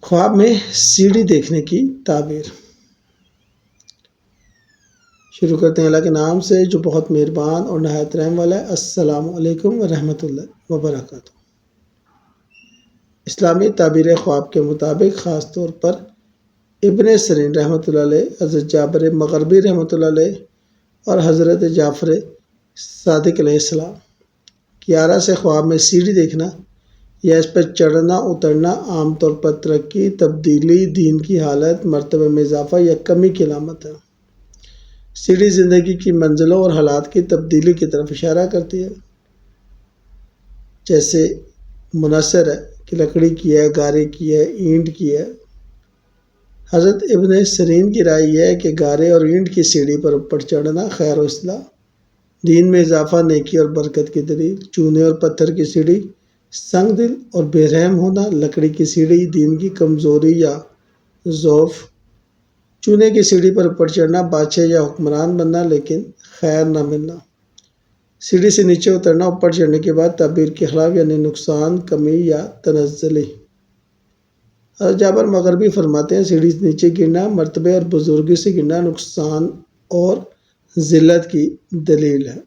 خواب میں سیڑھی دیکھنے کی تعبیر۔ شروع کرتے ہیں اللہ کے نام سے جو بہت مہربان اور نہایت رحم والا ہے۔ السلام علیکم ورحمۃ اللہ وبرکاتہ۔ اسلامی تعبیر خواب کے مطابق خاص طور پر ابن سیرین رحمۃ اللہ علیہ، حضرت جابر مغربی رحمۃ اللہ علیہ اور حضرت جعفر صادق علیہ السلام کی آرا سے خواب میں سیڑھی دیکھنا یا اس پر چڑھنا اترنا عام طور پر ترقی، تبدیلی، دین کی حالت، مرتبے میں اضافہ یا کمی کی علامت ہے۔ سیڑھی زندگی کی منزلوں اور حالات کی تبدیلی کی طرف اشارہ کرتی ہے، جیسے منحصر ہے کہ لکڑی کی ہے، گارے کی ہے، اینٹ کی ہے۔ حضرت ابن سیرین کی رائے یہ ہے کہ گارے اور اینٹ کی سیڑھی پر اوپر چڑھنا خیر و اصلاح، دین میں اضافہ، نیکی اور برکت کی دلیل۔ چونے اور پتھر کی سیڑھی سنگ دل اور بے رحم ہونا، لکڑی کی سیڑھی دین کی کمزوری یا ضعف۔ چونے کی سیڑھی پر اوپر چڑھنا بادشاہ یا حکمران بننا لیکن خیر نہ ملنا۔ سیڑھی سے نیچے اترنا اوپر چڑھنے کے بعد تعبیر کے خلاف یعنی نقصان، کمی یا تنزلی۔ حضرت جابر مغربی فرماتے ہیں سیڑھی سے نیچے گرنا مرتبے اور بزرگی سے گرنا نقصان اور ذلت کی دلیل ہے۔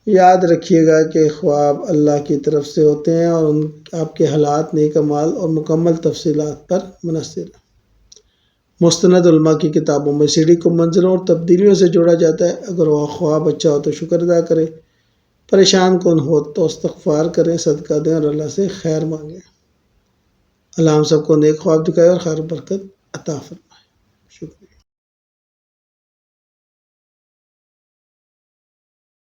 یاد رکھیے گا کہ خواب اللہ کی طرف سے ہوتے ہیں اور آپ کے حالات، نیک اعمال اور مکمل تفصیلات پر منحصر ہیں۔ مستند علماء کی کتابوں میں سیڑھی کو منزلوں اور تبدیلیوں سے جوڑا جاتا ہے۔ اگر وہ خواب اچھا ہو تو شکر ادا کریں، پریشان کن ہو تو استغفار کریں، صدقہ دیں اور اللہ سے خیر مانگیں۔ اللہ ہم سب کو نیک خواب دکھائے اور خیر و برکت عطا فرمائے۔ شکریہ۔